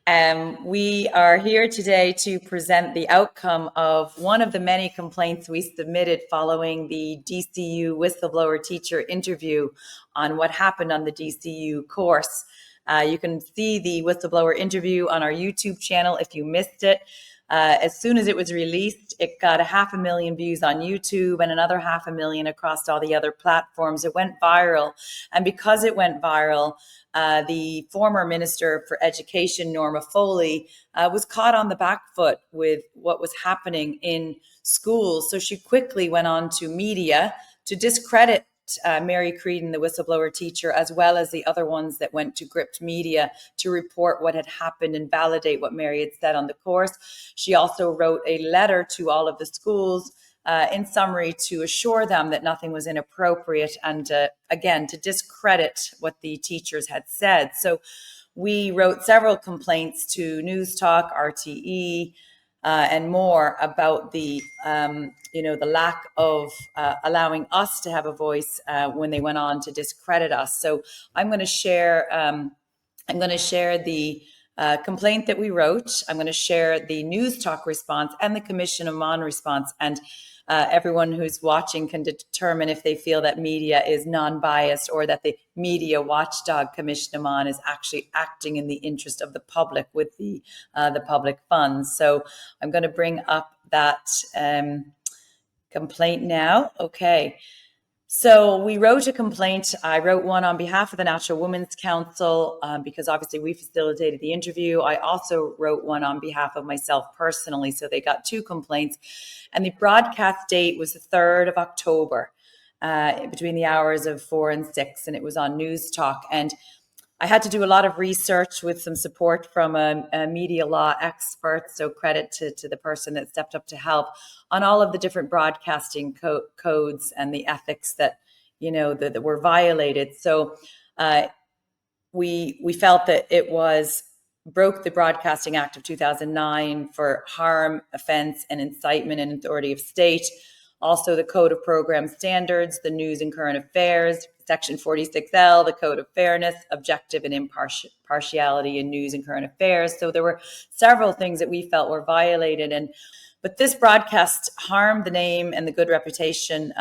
We are here today to present the outcome of one of the many complaints we submitted following the DCU whistleblower teacher interview on what happened on the DCU course. You can see the whistleblower interview on our YouTube channel if you missed it. As soon as it was released, it got 500,000 views on YouTube and another 500,000 across all the other platforms. It went viral. And because it went viral, the former Minister for Education, Norma Foley, was caught on the back foot with what was happening in schools. So she quickly went on to media to discredit Mary Creedon, the whistleblower teacher, as well as the other ones that went to gripped media to report what had happened and validate what Mary had said on the course. She also wrote a letter to all of the schools in summary to assure them that nothing was inappropriate and again to discredit what the teachers had said. So we wrote several complaints to Newstalk, RTE, and more about the the lack of allowing us to have a voice when they went on to discredit us. So I'm going to share the complaint that we wrote. I'm going to share the Newstalk response and the Commission of Meán response, and everyone who's watching can determine if they feel that media is non-biased or that the media watchdog Commission of Meán is actually acting in the interest of the public with the public funds. So I'm going to bring up that complaint now. Okay. So we wrote a complaint. I wrote one on behalf of the Natural Women's Council because obviously we facilitated the interview. I also wrote one on behalf of myself personally. So they got two complaints. And the broadcast date was the 3rd of October between the hours of 4 and 6. And it was on Newstalk. And I had to do a lot of research with some support from a media law expert. So credit to the person that stepped up to help on all of the different broadcasting codes and the ethics that, that were violated. So we felt that it broke the Broadcasting Act of 2009 for harm, offense, and incitement and authority of state. Also the Code of Program Standards, the News and Current Affairs, Section 46L, the Code of Fairness, Objective and Impartiality in News and Current Affairs. So there were several things that we felt were violated. But this broadcast harmed the name and the good reputation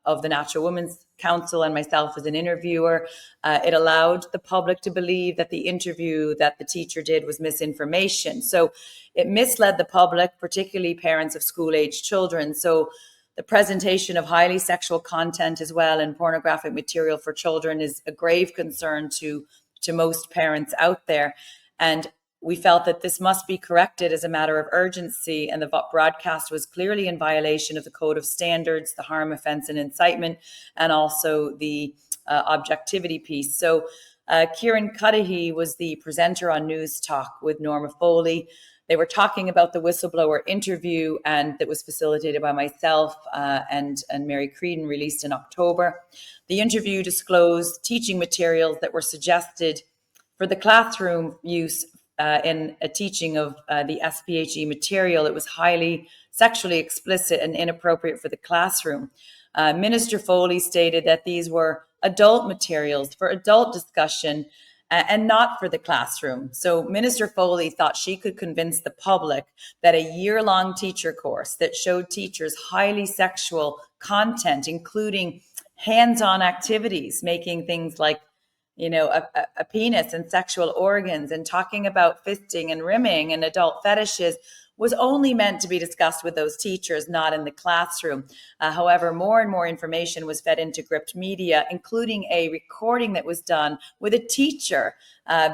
of the Natural Women's Council and myself as an interviewer. It allowed the public to believe that the interview that the teacher did was misinformation. So it misled the public, particularly parents of school-age children. So the presentation of highly sexual content as well and pornographic material for children is a grave concern to most parents out there. And we felt that this must be corrected as a matter of urgency, and the broadcast was clearly in violation of the Code of Standards, the harm, offense, and incitement, and also the objectivity piece. So Kieran Cudahy was the presenter on Newstalk with Norma Foley. They were talking about the whistleblower interview, and that was facilitated by myself and Mary Creedon, released in October. The interview disclosed teaching materials that were suggested for the classroom use in a teaching of the SPHE material. It was highly sexually explicit and inappropriate for the classroom. Minister Foley stated that these were adult materials for adult discussion and not for the classroom. So Minister Foley thought she could convince the public that a year-long teacher course that showed teachers highly sexual content, including hands-on activities, making things like a penis and sexual organs and talking about fisting and rimming and adult fetishes, was only meant to be discussed with those teachers, not in the classroom. However, more and more information was fed into gripped media, including a recording that was done with a teacher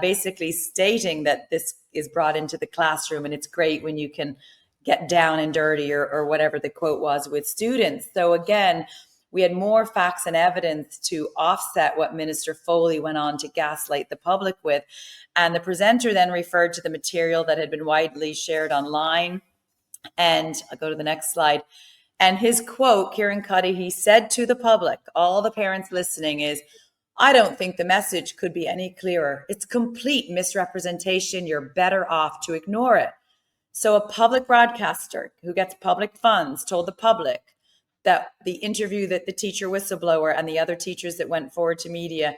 basically stating that this is brought into the classroom and it's great when you can get down and dirty or whatever the quote was with students. So again, we had more facts and evidence to offset what Minister Foley went on to gaslight the public with. And the presenter then referred to the material that had been widely shared online. And I'll go to the next slide. And his quote, Kieran Cudahy said to the public, all the parents listening, is, "I don't think the message could be any clearer. It's complete misrepresentation. You're better off to ignore it." So a public broadcaster who gets public funds told the public that the interview that the teacher whistleblower and the other teachers that went forward to media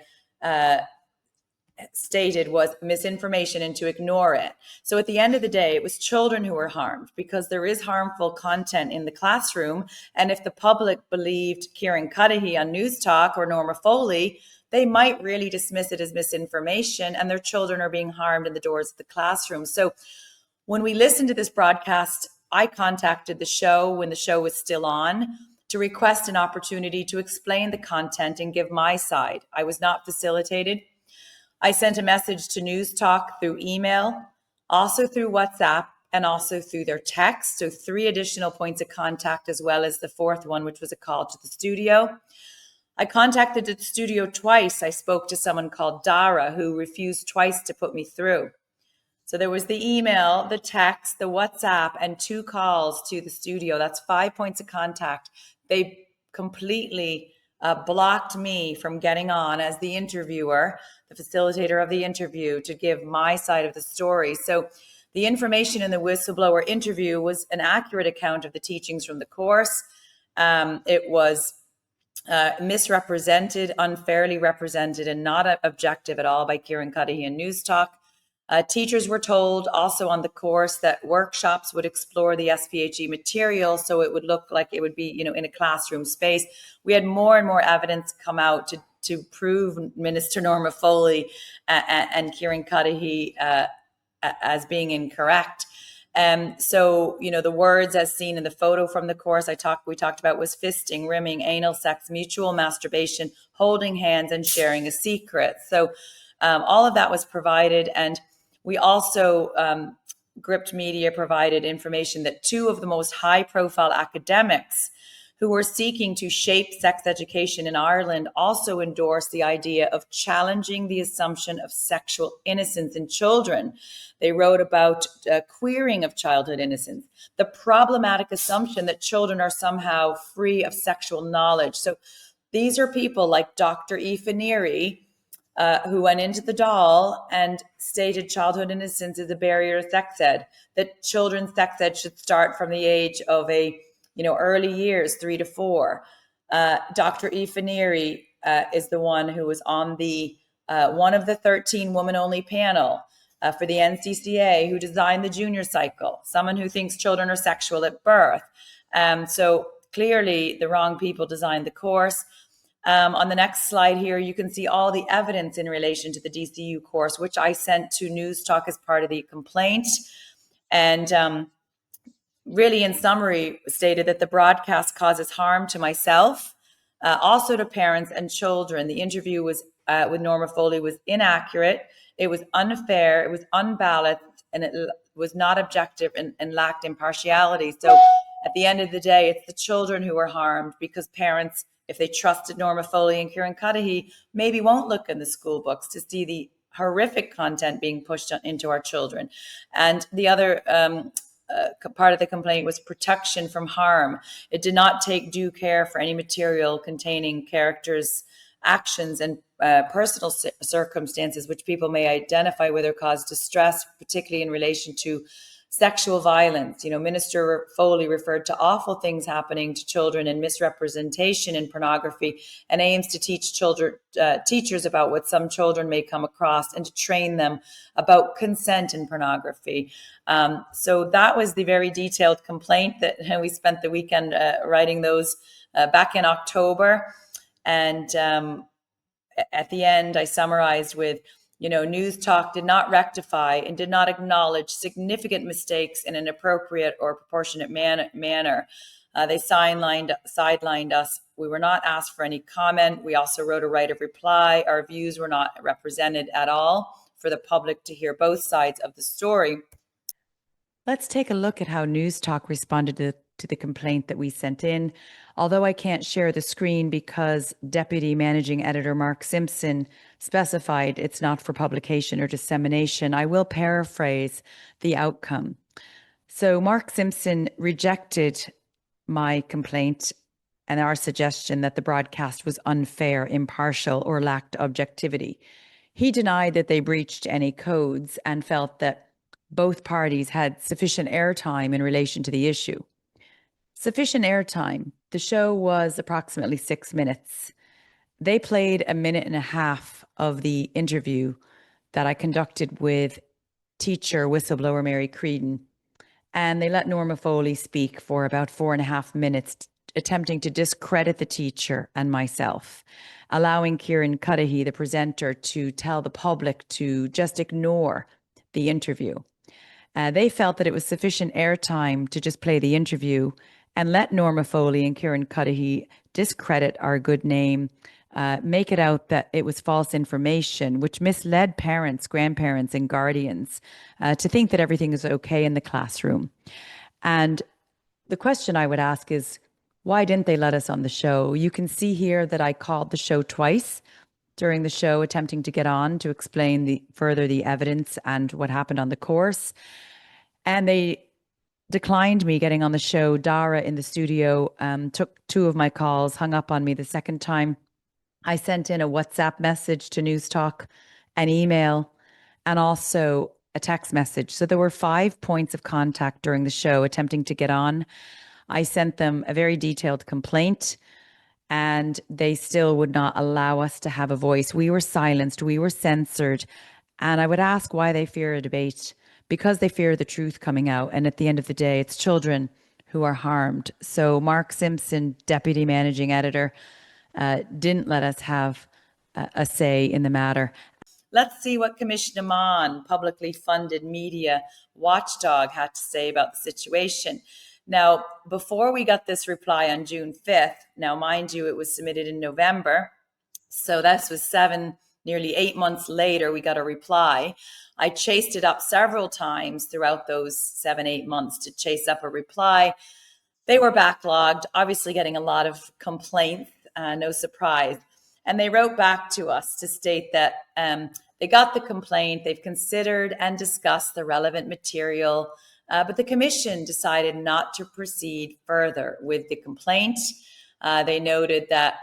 stated was misinformation and to ignore it. So at the end of the day, it was children who were harmed because there is harmful content in the classroom. And if the public believed Kieran Cuddihy on Newstalk or Norma Foley, they might really dismiss it as misinformation, and their children are being harmed in the doors of the classroom. So when we listened to this broadcast, I contacted the show when the show was still on to request an opportunity to explain the content and give my side. I was not facilitated. I sent a message to Newstalk through email, also through WhatsApp, and also through their text. So 3 additional points of contact, as well as the 4th one, which was a call to the studio. I contacted the studio twice. I spoke to someone called Dara, who refused twice to put me through. So there was the email, the text, the WhatsApp, and 2 calls to the studio. That's 5 points of contact. They completely blocked me from getting on as the interviewer, the facilitator of the interview, to give my side of the story. So the information in the whistleblower interview was an accurate account of the teachings from the course. It was misrepresented, unfairly represented, and not objective at all by Kieran Cuddihy and Newstalk. Teachers were told also on the course that workshops would explore the SPHE material, so it would look like it would be, in a classroom space. We had more and more evidence come out to prove Minister Norma Foley and Kieran Cuddihy as being incorrect. So, the words as seen in the photo from the course we talked about was fisting, rimming, anal sex, mutual masturbation, holding hands, and sharing a secret. So all of that was provided. And we also, Gript Media provided information that 2 of the most high-profile academics who were seeking to shape sex education in Ireland also endorsed the idea of challenging the assumption of sexual innocence in children. They wrote about queering of childhood innocence, the problematic assumption that children are somehow free of sexual knowledge. So these are people like Dr. Aoife who went into the doll and stated childhood innocence is a barrier to sex ed, that children's sex ed should start from the age of early years, 3 to 4. Dr. Aoife is the one who was on the one of the 13 woman-only panel for the NCCA, who designed the junior cycle, someone who thinks children are sexual at birth. So clearly the wrong people designed the course. On the next slide here, you can see all the evidence in relation to the DCU course, which I sent to Newstalk as part of the complaint. And really, in summary, stated that the broadcast causes harm to myself, also to parents and children. The interview was with Norma Foley was inaccurate. It was unfair. It was unbalanced, and it was not objective and lacked impartiality. So at the end of the day, it's the children who are harmed, because parents, if they trusted Norma Foley and Kieran Cuddihy, maybe won't look in the school books to see the horrific content being pushed into our children. And the other part of the complaint was protection from harm. It did not take due care for any material containing characters' actions and personal circumstances which people may identify with or cause distress, particularly in relation to sexual violence. Minister Foley referred to awful things happening to children and misrepresentation in pornography, and aims to teach teachers about what some children may come across and to train them about consent in pornography. So that was the very detailed complaint that we spent the weekend writing those back in October. And at the end, I summarized with, Newstalk did not rectify and did not acknowledge significant mistakes in an appropriate or proportionate manner. They sidelined us. We were not asked for any comment. We also wrote a right of reply. Our views were not represented at all for the public to hear both sides of the story. Let's take a look at how Newstalk responded to the complaint that we sent in. Although I can't share the screen because Deputy Managing Editor Mark Simpson specified it's not for publication or dissemination, I will paraphrase the outcome. So Mark Simpson rejected my complaint and our suggestion that the broadcast was unfair, impartial, or lacked objectivity. He denied that they breached any codes and felt that both parties had sufficient airtime in relation to the issue. Sufficient airtime. The show was approximately 6 minutes. They played a minute and a half of the interview that I conducted with teacher whistleblower Mary Creedon. And they let Norma Foley speak for about 4.5 minutes, attempting to discredit the teacher and myself, allowing Kieran Cuddihy, the presenter, to tell the public to just ignore the interview. They felt that it was sufficient airtime to just play the interview and let Norma Foley and Kieran Cuddihy discredit our good name, make it out that it was false information, which misled parents, grandparents, and guardians to think that everything is okay in the classroom. And the question I would ask is, why didn't they let us on the show? You can see here that I called the show twice during the show, attempting to get on to explain further the evidence and what happened on the course. And they declined me getting on the show. Dara in the studio took 2 of my calls, hung up on me the second time. I sent in a WhatsApp message to Newstalk, an email, and also a text message. So there were 5 points of contact during the show attempting to get on. I sent them a very detailed complaint, and they still would not allow us to have a voice. We were silenced, we were censored. And I would ask why they fear a debate. Because they fear the truth coming out. And at the end of the day, it's children who are harmed. So Mark Simpson, Deputy Managing Editor, didn't let us have a say in the matter. Let's see what Commissioner Meán, publicly funded media watchdog, had to say about the situation. Now, before we got this reply on June 5th, now mind you, it was submitted in November. So this was nearly 8 months later, we got a reply. I chased it up several times throughout those 7-8 months to chase up a reply. They were backlogged, obviously getting a lot of complaints, no surprise. And they wrote back to us to state that they got the complaint, they've considered and discussed the relevant material, but the commission decided not to proceed further with the complaint. They noted that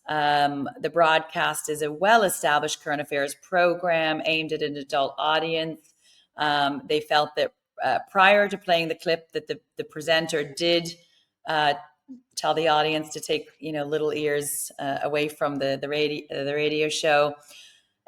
the broadcast is a well-established current affairs program aimed at an adult audience. They felt that prior to playing the clip that the presenter did tell the audience to take little ears away from the radio show.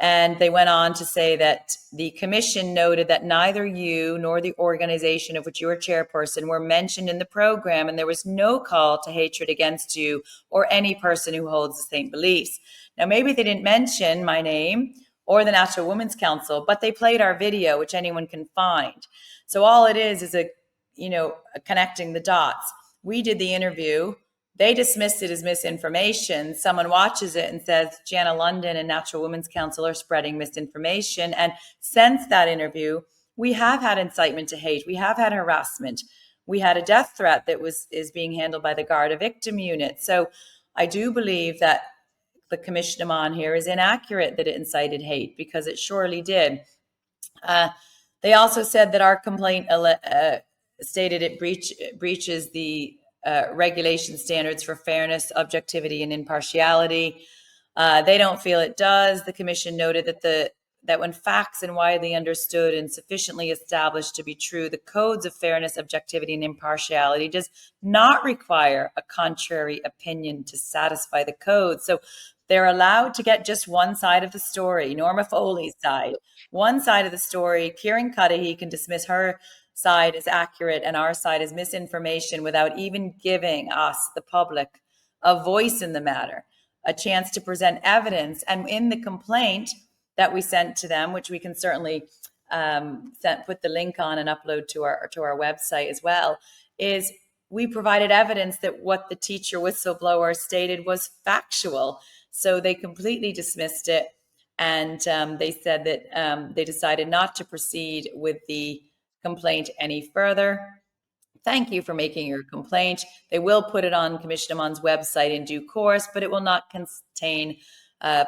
And they went on to say that the commission noted that neither you nor the organization of which you are chairperson were mentioned in the program, and there was no call to hatred against you or any person who holds the same beliefs. Now, maybe they didn't mention my name or the Natural Women's Council, but they played our video, which anyone can find. So all it is a connecting the dots. We did the interview. They dismissed it as misinformation. Someone watches it and says, Jana London and Natural Women's Council are spreading misinformation. And since that interview, we have had incitement to hate. We have had harassment. We had a death threat that is being handled by the Garda Victim Unit. So I do believe that the Commissioner Meán here is inaccurate that it incited hate, because it surely did. They also said that our complaint stated it breaches the regulation standards for fairness, objectivity, and impartiality. They don't feel it does. The commission noted that when facts and widely understood and sufficiently established to be true, the codes of fairness, objectivity, and impartiality does not require a contrary opinion to satisfy the code. So they're allowed to get just one side of the story, Norma Foley's side, one side of the story. Kieran Cuddihy can dismiss her side as accurate and our side as misinformation without even giving us, the public, a voice in the matter, a chance to present evidence. And in the complaint that we sent to them, which we can certainly put the link on and upload to our website as well, is we provided evidence that what the teacher whistleblower stated was factual. So they completely dismissed it, and they said that they decided not to proceed with the complaint any further. Thank you for making your complaint. They will put it on Commissioner Meán's website in due course, but it will not contain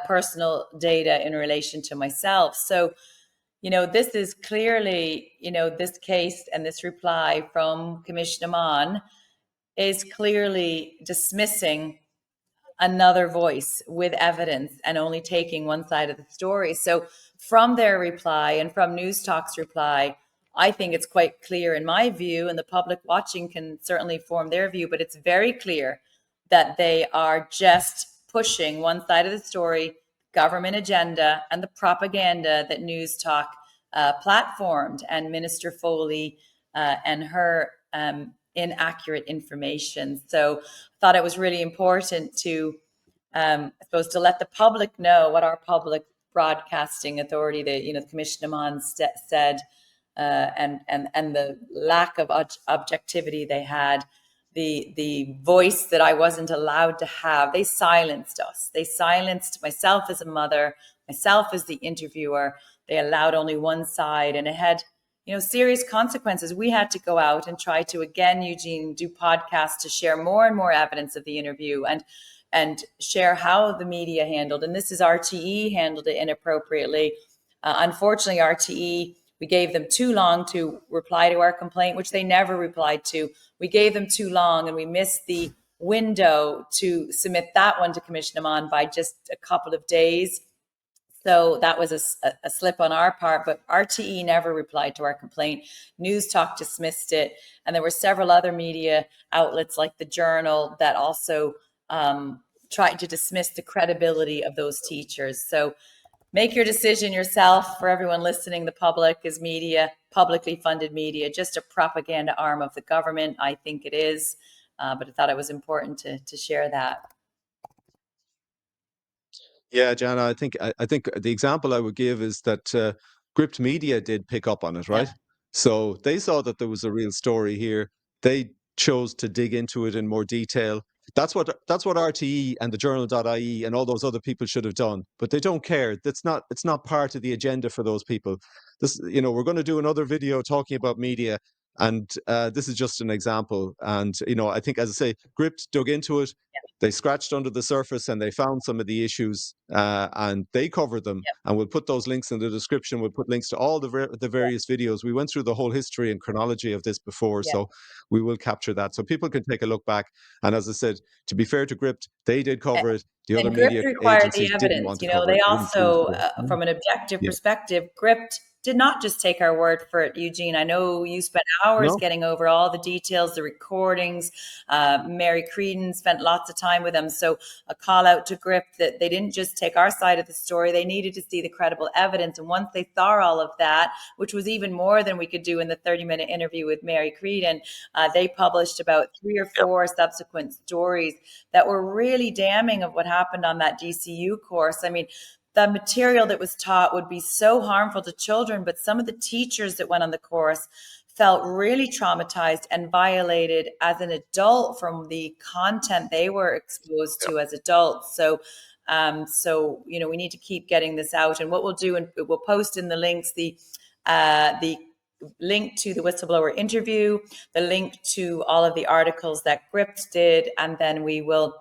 personal data in relation to myself. So, this is clearly, this case and this reply from Commissioner Meán is clearly dismissing another voice with evidence and only taking one side of the story. So from their reply and from Newstalk's reply, I think it's quite clear in my view, and the public watching can certainly form their view, but it's very clear that they are just pushing one side of the story, government agenda and the propaganda that Newstalk platformed, and Minister Foley and her inaccurate information. So I thought it was really important to, I suppose, to let the public know what our public broadcasting authority, the Commission of Meán said, and the lack of objectivity they had, the voice that I wasn't allowed to have. They silenced us. They silenced myself as a mother, myself as the interviewer. They allowed only one side, and it had, serious consequences. We had to go out and try to, again, Eugene, do podcasts to share more and more evidence of the interview and share how the media handled. And this is RTE handled it inappropriately. Unfortunately, RTE, we gave them too long to reply to our complaint, which they never replied to. We gave them too long, and we missed the window to submit that one to Commission Meán by just a couple of days. So that was a slip on our part, but RTE never replied to our complaint. Newstalk dismissed it. And there were several other media outlets like the Journal that also tried to dismiss the credibility of those teachers. So make your decision yourself. For everyone listening, the public is media, publicly funded media, just a propaganda arm of the government. I think it is, but I thought it was important to share that. Yeah, Jana, I think the example I would give is that Gript Media did pick up on it, right? Yeah. So they saw that there was a real story here. They chose to dig into it in more detail. That's what RTE and the Journal.ie and all those other people should have done, but they don't care. It's not part of the agenda for those people. This, we're going to do another video talking about media, and this is just an example. And I think, as I say, Gript dug into it. They scratched under the surface and they found some of the issues and they covered them. Yep. And we'll put those links in the description. We'll put links to all the various videos. We went through the whole history and chronology of this before, so we will capture that so people can take a look back. And as I said, to be fair to Gript, they did cover it. The other media required the agencies didn't want evidence. to cover They it. also, from an objective perspective, Gript did not just take our word for it, Eugene. I know you spent hours getting over all the details, the recordings. Mary Creedon spent lots of time with them. So a call out to Gript that they didn't just take our side of the story. They needed to see the credible evidence. And once they saw all of that, which was even more than we could do in the 30-minute interview with Mary Creedon, they published about 3 or 4 subsequent stories that were really damning of what happened on that DCU course. I mean, the material that was taught would be so harmful to children, but some of the teachers that went on the course felt really traumatized and violated as an adult from the content they were exposed to as adults. So we need to keep getting this out. And what we'll do, and we'll post in the links, the link to the whistleblower interview, the link to all of the articles that Gript did, and then we will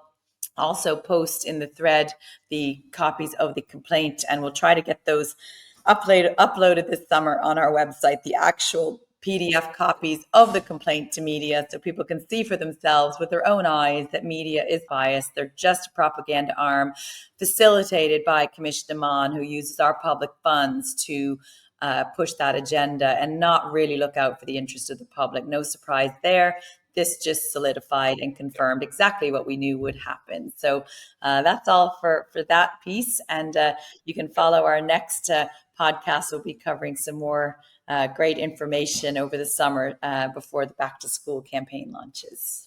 also post in the thread the copies of the complaint, and we'll try to get those uploaded this summer on our website, the actual PDF copies of the complaint to media, so people can see for themselves with their own eyes that media is biased. They're just a propaganda arm facilitated by Commission Meán, who uses our public funds to push that agenda and not really look out for the interest of the public. No surprise there. This just solidified and confirmed exactly what we knew would happen. So that's all for that piece. And you can follow our next podcast. We'll be covering some more great information over the summer before the back to school campaign launches.